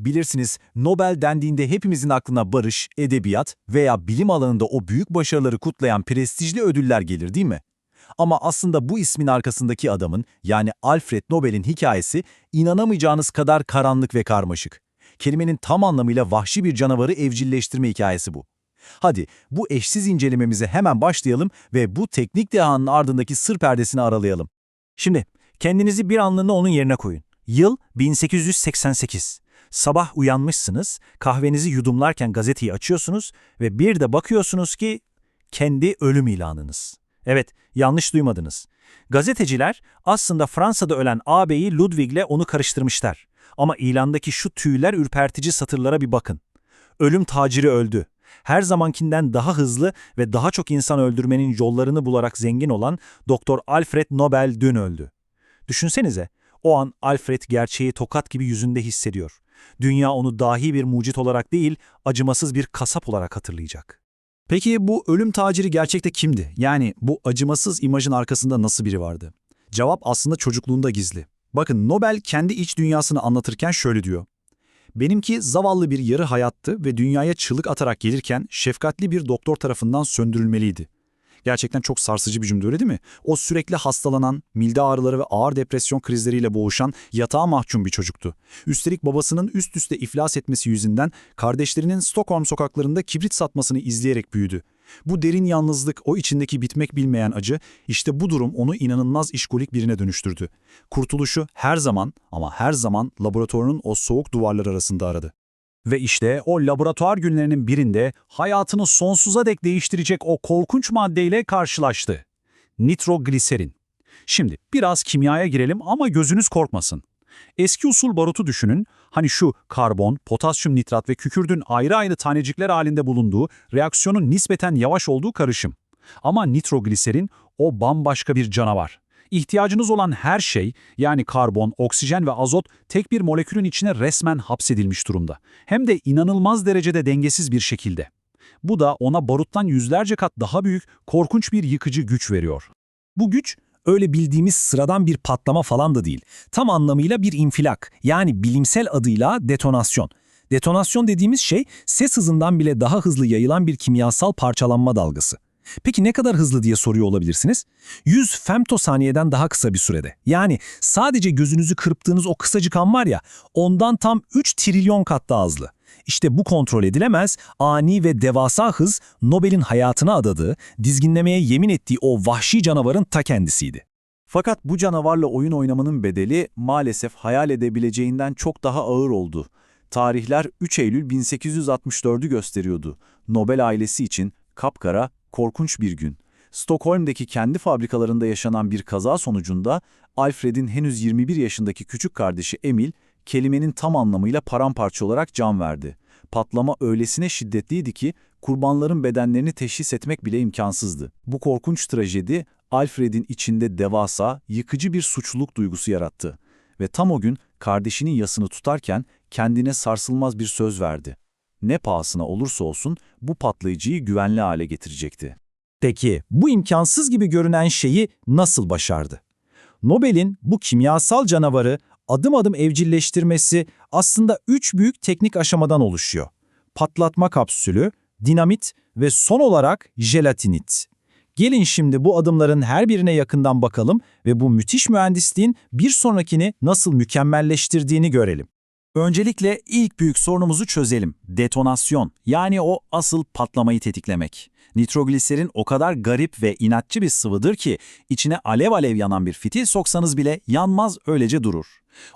Bilirsiniz, Nobel dendiğinde hepimizin aklına barış, edebiyat veya bilim alanında o büyük başarıları kutlayan prestijli ödüller gelir, değil mi? Ama aslında bu ismin arkasındaki adamın, yani Alfred Nobel'in hikayesi inanamayacağınız kadar karanlık ve karmaşık. Kelimenin tam anlamıyla vahşi bir canavarı evcilleştirme hikayesi bu. Hadi bu eşsiz incelememize hemen başlayalım ve bu teknik dehanın ardındaki sır perdesini aralayalım. Şimdi kendinizi bir anlığına onun yerine koyun. Yıl 1888. Sabah uyanmışsınız, kahvenizi yudumlarken gazeteyi açıyorsunuz ve bir de bakıyorsunuz ki kendi ölüm ilanınız. Evet, yanlış duymadınız. Gazeteciler aslında Fransa'da ölen ağabeyi Ludwig'le onu karıştırmışlar. Ama ilandaki şu tüyler ürpertici satırlara bir bakın. Ölüm taciri öldü. Her zamankinden daha hızlı ve daha çok insan öldürmenin yollarını bularak zengin olan Doktor Alfred Nobel dün öldü. Düşünsenize, o an Alfred gerçeği tokat gibi yüzünde hissediyor. Dünya onu dahi bir mucit olarak değil, acımasız bir kasap olarak hatırlayacak. Peki bu ölüm taciri gerçekte kimdi? Yani bu acımasız imajın arkasında nasıl biri vardı? Cevap aslında çocukluğunda gizli. Bakın Nobel kendi iç dünyasını anlatırken şöyle diyor. Benimki zavallı bir yarı hayattı ve dünyaya çığlık atarak gelirken şefkatli bir doktor tarafından söndürülmeliydi. Gerçekten çok sarsıcı bir cümle öyle değil mi? O sürekli hastalanan, mide ağrıları ve ağır depresyon krizleriyle boğuşan, yatağa mahkum bir çocuktu. Üstelik babasının üst üste iflas etmesi yüzünden kardeşlerinin Stockholm sokaklarında kibrit satmasını izleyerek büyüdü. Bu derin yalnızlık, o içindeki bitmek bilmeyen acı, işte bu durum onu inanılmaz işkolik birine dönüştürdü. Kurtuluşu her zaman ama her zaman laboratuvarın o soğuk duvarları arasında aradı. Ve işte o laboratuvar günlerinin birinde hayatını sonsuza dek değiştirecek o korkunç maddeyle karşılaştı. Nitrogliserin. Şimdi biraz kimyaya girelim ama gözünüz korkmasın. Eski usul barutu düşünün, hani şu karbon, potasyum nitrat ve kükürdün ayrı ayrı tanecikler halinde bulunduğu, reaksiyonun nispeten yavaş olduğu karışım. Ama nitrogliserin o bambaşka bir canavar. İhtiyacınız olan her şey, yani karbon, oksijen ve azot tek bir molekülün içine resmen hapsedilmiş durumda. Hem de inanılmaz derecede dengesiz bir şekilde. Bu da ona baruttan yüzlerce kat daha büyük, korkunç bir yıkıcı güç veriyor. Bu güç, öyle bildiğimiz sıradan bir patlama falan da değil. Tam anlamıyla bir infilak, yani bilimsel adıyla detonasyon. Detonasyon dediğimiz şey, ses hızından bile daha hızlı yayılan bir kimyasal parçalanma dalgası. Peki ne kadar hızlı diye soruyor olabilirsiniz? 100 femtosaniyeden daha kısa bir sürede. Yani sadece gözünüzü kırptığınız o kısacık an var ya, ondan tam 3 trilyon kat daha hızlı. İşte bu kontrol edilemez, ani ve devasa hız Nobel'in hayatına adadığı, dizginlemeye yemin ettiği o vahşi canavarın ta kendisiydi. Fakat bu canavarla oyun oynamanın bedeli maalesef hayal edebileceğinden çok daha ağır oldu. Tarihler 3 Eylül 1864'ü gösteriyordu. Nobel ailesi için kapkara, korkunç bir gün. Stockholm'daki kendi fabrikalarında yaşanan bir kaza sonucunda Alfred'in henüz 21 yaşındaki küçük kardeşi Emil, kelimenin tam anlamıyla paramparça olarak can verdi. Patlama öylesine şiddetliydi ki kurbanların bedenlerini teşhis etmek bile imkansızdı. Bu korkunç trajedi Alfred'in içinde devasa, yıkıcı bir suçluluk duygusu yarattı. Ve tam o gün kardeşinin yasını tutarken kendine sarsılmaz bir söz verdi. Ne pahasına olursa olsun bu patlayıcıyı güvenli hale getirecekti. Peki bu imkansız gibi görünen şeyi nasıl başardı? Nobel'in bu kimyasal canavarı adım adım evcilleştirmesi aslında 3 büyük teknik aşamadan oluşuyor. Patlatma kapsülü, dinamit ve son olarak jelatinit. Gelin şimdi bu adımların her birine yakından bakalım ve bu müthiş mühendisliğin bir sonrakini nasıl mükemmelleştirdiğini görelim. Öncelikle ilk büyük sorunumuzu çözelim. Detonasyon, yani o asıl patlamayı tetiklemek. Nitrogliserin o kadar garip ve inatçı bir sıvıdır ki içine alev alev yanan bir fitil soksanız bile yanmaz, öylece durur.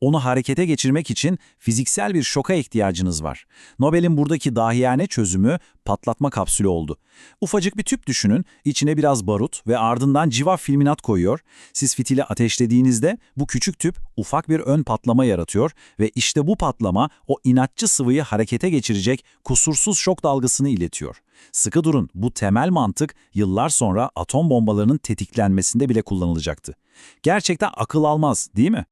Onu harekete geçirmek için fiziksel bir şoka ihtiyacınız var. Nobel'in buradaki dahiyane çözümü patlatma kapsülü oldu. Ufacık bir tüp düşünün, içine biraz barut ve ardından cıva filminat koyuyor. Siz fitili ateşlediğinizde bu küçük tüp ufak bir ön patlama yaratıyor ve işte bu patlama o inatçı sıvıyı harekete geçirecek kusursuz şok dalgasını iletiyor. Sıkı durun, bu temel mantık yıllar sonra atom bombalarının tetiklenmesinde bile kullanılacaktı. Gerçekten akıl almaz, değil mi?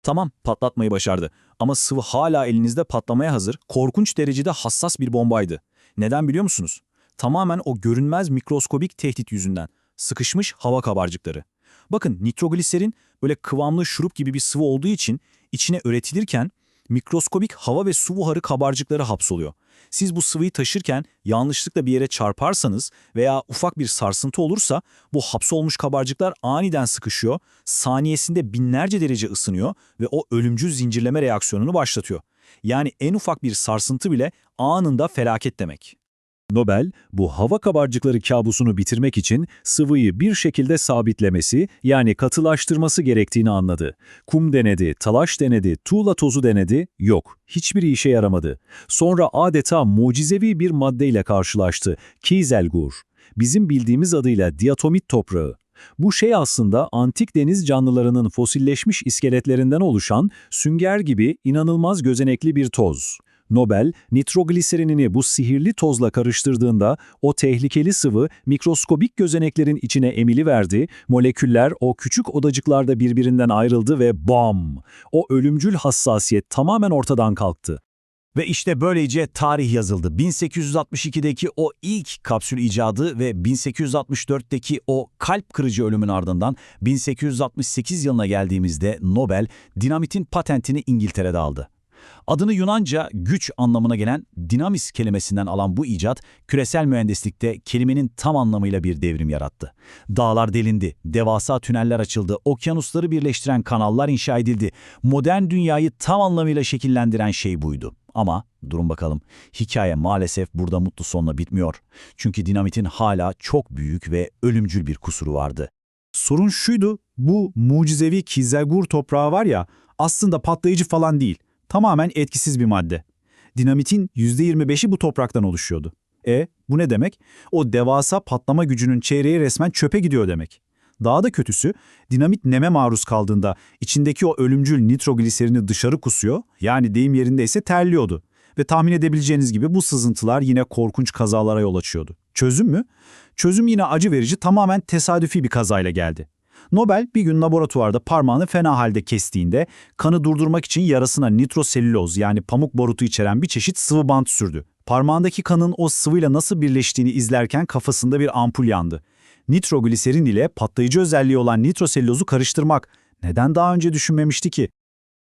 Tamam, patlatmayı başardı ama sıvı hala elinizde patlamaya hazır, korkunç derecede hassas bir bombaydı. Neden biliyor musunuz? Tamamen o görünmez mikroskobik tehdit yüzünden. Sıkışmış hava kabarcıkları. Bakın nitrogliserin böyle kıvamlı şurup gibi bir sıvı olduğu için içine üretilirken Mikroskobik hava ve su buharı kabarcıkları hapsoluyor. Siz bu sıvıyı taşırken yanlışlıkla bir yere çarparsanız veya ufak bir sarsıntı olursa bu hapsolmuş kabarcıklar aniden sıkışıyor, saniyesinde binlerce derece ısınıyor ve o ölümcül zincirleme reaksiyonunu başlatıyor. Yani en ufak bir sarsıntı bile anında felaket demek. Nobel, bu hava kabarcıkları kabusunu bitirmek için sıvıyı bir şekilde sabitlemesi, yani katılaştırması gerektiğini anladı. Kum denedi, talaş denedi, tuğla tozu denedi, yok, hiçbiri işe yaramadı. Sonra adeta mucizevi bir maddeyle karşılaştı, Kieselguhr. Bizim bildiğimiz adıyla diatomit toprağı. Bu şey aslında antik deniz canlılarının fosilleşmiş iskeletlerinden oluşan sünger gibi inanılmaz gözenekli bir toz. Nobel, nitrogliserinini bu sihirli tozla karıştırdığında o tehlikeli sıvı mikroskobik gözeneklerin içine emiliverdi, moleküller o küçük odacıklarda birbirinden ayrıldı ve bam! O ölümcül hassasiyet tamamen ortadan kalktı. Ve işte böylece tarih yazıldı. 1862'deki o ilk kapsül icadı ve 1864'teki o kalp kırıcı ölümün ardından 1868 yılına geldiğimizde Nobel dinamitin patentini İngiltere'de aldı. Adını Yunanca güç anlamına gelen dinamis kelimesinden alan bu icat, küresel mühendislikte kelimenin tam anlamıyla bir devrim yarattı. Dağlar delindi, devasa tüneller açıldı, okyanusları birleştiren kanallar inşa edildi. Modern dünyayı tam anlamıyla şekillendiren şey buydu. Ama durun bakalım, hikaye maalesef burada mutlu sonla bitmiyor. Çünkü dinamitin hala çok büyük ve ölümcül bir kusuru vardı. Sorun şuydu, bu mucizevi Kieselguhr toprağı var ya, aslında patlayıcı falan değil. Tamamen etkisiz bir madde. Dinamitin %25'i bu topraktan oluşuyordu. Bu ne demek? O devasa patlama gücünün çeyreği resmen çöpe gidiyor demek. Daha da kötüsü, dinamit neme maruz kaldığında içindeki o ölümcül nitrogliserini dışarı kusuyor, yani deyim yerindeyse terliyordu. Ve tahmin edebileceğiniz gibi bu sızıntılar yine korkunç kazalara yol açıyordu. Çözüm mü? Çözüm yine acı verici, tamamen tesadüfi bir kazayla geldi. Nobel bir gün laboratuvarda parmağını fena halde kestiğinde kanı durdurmak için yarasına nitroselüloz, yani pamuk barutu içeren bir çeşit sıvı bant sürdü. Parmağındaki kanın o sıvıyla nasıl birleştiğini izlerken kafasında bir ampul yandı. Nitrogliserin ile patlayıcı özelliği olan nitroselülozu karıştırmak neden daha önce düşünmemişti ki?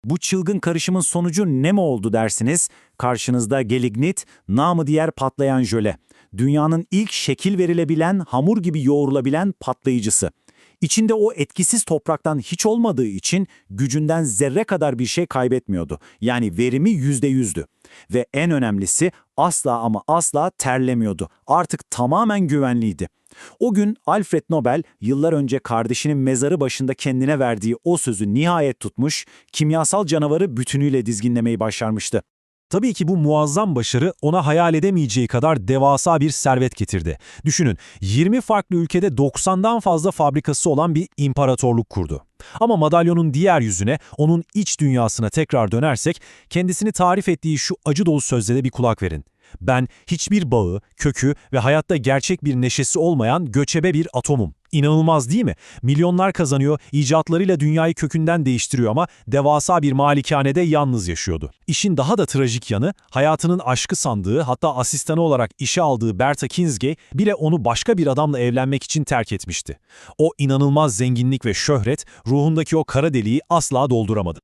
Bu çılgın karışımın sonucu ne mi oldu dersiniz? Karşınızda gelignit, namı diğer patlayan jöle. Dünyanın ilk şekil verilebilen, hamur gibi yoğrulabilen patlayıcısı. İçinde o etkisiz topraktan hiç olmadığı için gücünden zerre kadar bir şey kaybetmiyordu. Yani verimi %100'dü. Ve en önemlisi asla ama asla terlemiyordu. Artık tamamen güvenliydi. O gün Alfred Nobel yıllar önce kardeşinin mezarı başında kendine verdiği o sözü nihayet tutmuş, kimyasal canavarı bütünüyle dizginlemeyi başarmıştı. Tabii ki bu muazzam başarı ona hayal edemeyeceği kadar devasa bir servet getirdi. Düşünün, 20 farklı ülkede 90'dan fazla fabrikası olan bir imparatorluk kurdu. Ama madalyonun diğer yüzüne, onun iç dünyasına tekrar dönersek, kendisini tarif ettiği şu acı dolu sözlere bir kulak verin. Ben hiçbir bağı, kökü ve hayatta gerçek bir neşesi olmayan göçebe bir atomum. İnanılmaz değil mi? Milyonlar kazanıyor, icatlarıyla dünyayı kökünden değiştiriyor ama devasa bir malikanede yalnız yaşıyordu. İşin daha da trajik yanı, hayatının aşkı sandığı, hatta asistanı olarak işe aldığı Bertha Kinsgay bile onu başka bir adamla evlenmek için terk etmişti. O inanılmaz zenginlik ve şöhret, ruhundaki o kara deliği asla dolduramadı.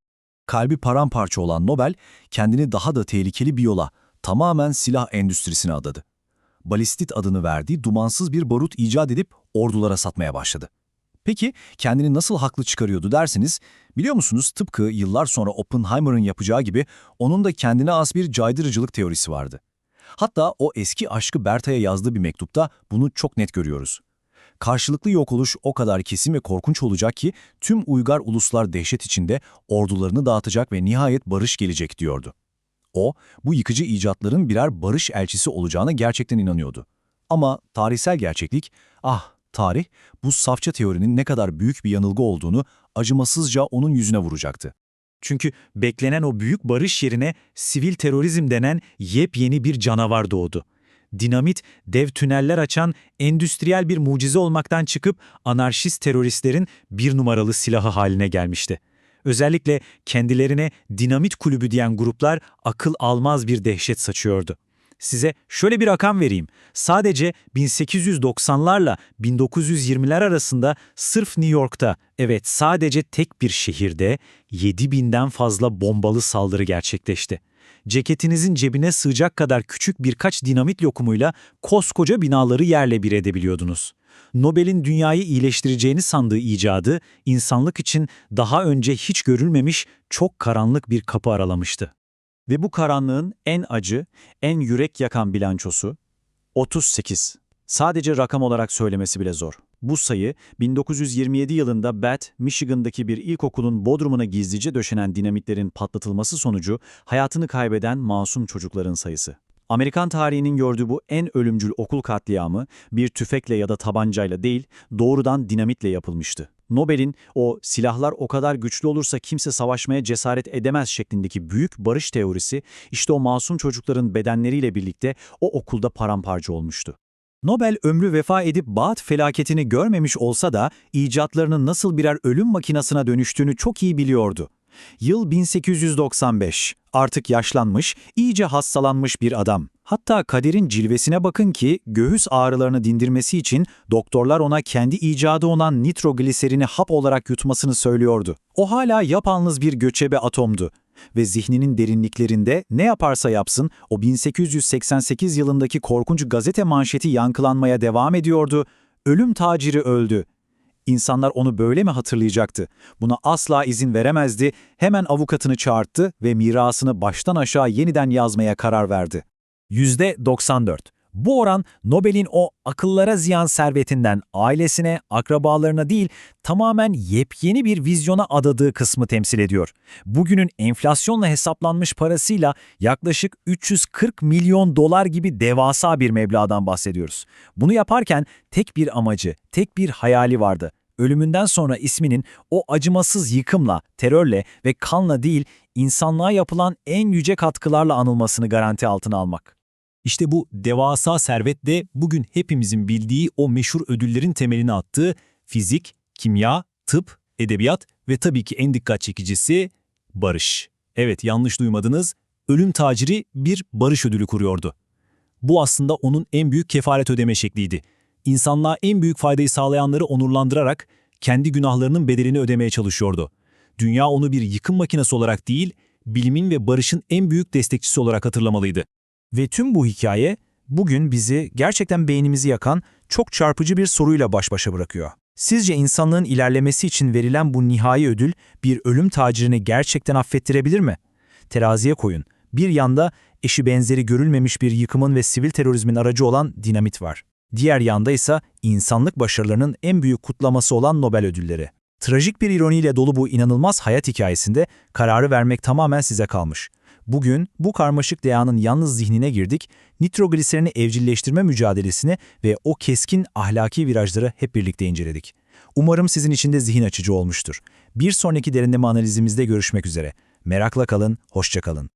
Kalbi paramparça olan Nobel, kendini daha da tehlikeli bir yola, tamamen silah endüstrisine adadı. Balistit adını verdiği dumansız bir barut icat edip ordulara satmaya başladı. Peki kendini nasıl haklı çıkarıyordu derseniz, biliyor musunuz, tıpkı yıllar sonra Oppenheimer'ın yapacağı gibi onun da kendine az bir caydırıcılık teorisi vardı. Hatta o eski aşkı Bertha'ya yazdığı bir mektupta bunu çok net görüyoruz. Karşılıklı yok oluş o kadar kesin ve korkunç olacak ki tüm uygar uluslar dehşet içinde ordularını dağıtacak ve nihayet barış gelecek diyordu. O, bu yıkıcı icatların birer barış elçisi olacağına gerçekten inanıyordu. Ama tarihsel gerçeklik, tarih, bu safça teorinin ne kadar büyük bir yanılgı olduğunu acımasızca onun yüzüne vuracaktı. Çünkü beklenen o büyük barış yerine sivil terörizm denen yepyeni bir canavar doğdu. Dinamit, dev tüneller açan endüstriyel bir mucize olmaktan çıkıp anarşist teröristlerin bir numaralı silahı haline gelmişti. Özellikle kendilerine dinamit kulübü diyen gruplar akıl almaz bir dehşet saçıyordu. Size şöyle bir rakam vereyim. Sadece 1890'larla 1920'ler arasında sırf New York'ta, evet sadece tek bir şehirde 7.000'den fazla bombalı saldırı gerçekleşti. Ceketinizin cebine sığacak kadar küçük birkaç dinamit lokumuyla koskoca binaları yerle bir edebiliyordunuz. Nobel'in dünyayı iyileştireceğini sandığı icadı, insanlık için daha önce hiç görülmemiş çok karanlık bir kapı aralamıştı. Ve bu karanlığın en acı, en yürek yakan bilançosu 38. Sadece rakam olarak söylemesi bile zor. Bu sayı 1927 yılında Bath, Michigan'daki bir ilkokulun bodrumuna gizlice döşenen dinamitlerin patlatılması sonucu hayatını kaybeden masum çocukların sayısı. Amerikan tarihinin gördüğü bu en ölümcül okul katliamı bir tüfekle ya da tabancayla değil, doğrudan dinamitle yapılmıştı. Nobel'in o silahlar o kadar güçlü olursa kimse savaşmaya cesaret edemez şeklindeki büyük barış teorisi işte o masum çocukların bedenleriyle birlikte o okulda paramparça olmuştu. Nobel ömrü vefa edip Bath felaketini görmemiş olsa da icatlarının nasıl birer ölüm makinasına dönüştüğünü çok iyi biliyordu. Yıl 1895. Artık yaşlanmış, iyice hastalanmış bir adam. Hatta kaderin cilvesine bakın ki göğüs ağrılarını dindirmesi için doktorlar ona kendi icadı olan nitrogliserini hap olarak yutmasını söylüyordu. O hala yapalnız bir göçebe atomdu. Ve zihninin derinliklerinde ne yaparsa yapsın o 1888 yılındaki korkunç gazete manşeti yankılanmaya devam ediyordu. Ölüm taciri öldü. İnsanlar onu böyle mi hatırlayacaktı? Buna asla izin veremezdi, hemen avukatını çağırttı ve mirasını baştan aşağı yeniden yazmaya karar verdi. %94. Bu oran Nobel'in o akıllara ziyan servetinden ailesine, akrabalarına değil tamamen yepyeni bir vizyona adadığı kısmı temsil ediyor. Bugünün enflasyonla hesaplanmış parasıyla yaklaşık 340 milyon dolar gibi devasa bir meblağdan bahsediyoruz. Bunu yaparken tek bir amacı, tek bir hayali vardı. Ölümünden sonra isminin o acımasız yıkımla, terörle ve kanla değil, insanlığa yapılan en yüce katkılarla anılmasını garanti altına almak. İşte bu devasa servet de bugün hepimizin bildiği o meşhur ödüllerin temelini attığı fizik, kimya, tıp, edebiyat ve tabii ki en dikkat çekicisi barış. Evet, yanlış duymadınız, ölüm taciri bir barış ödülü kuruyordu. Bu aslında onun en büyük kefaret ödeme şekliydi. İnsanlığa en büyük faydayı sağlayanları onurlandırarak kendi günahlarının bedelini ödemeye çalışıyordu. Dünya onu bir yıkım makinesi olarak değil, bilimin ve barışın en büyük destekçisi olarak hatırlamalıydı. Ve tüm bu hikaye bugün bizi gerçekten beynimizi yakan çok çarpıcı bir soruyla baş başa bırakıyor. Sizce insanlığın ilerlemesi için verilen bu nihai ödül bir ölüm tacirini gerçekten affettirebilir mi? Teraziye koyun. Bir yanda eşi benzeri görülmemiş bir yıkımın ve sivil terörizmin aracı olan dinamit var. Diğer yanda ise insanlık başarılarının en büyük kutlaması olan Nobel ödülleri. Trajik bir ironiyle dolu bu inanılmaz hayat hikayesinde kararı vermek tamamen size kalmış. Bugün bu karmaşık deyanın yalnız zihnine girdik, nitrogliserini evcilleştirme mücadelesini ve o keskin ahlaki virajları hep birlikte inceledik. Umarım sizin için de zihin açıcı olmuştur. Bir sonraki derinleme analizimizde görüşmek üzere. Merakla kalın, hoşça kalın.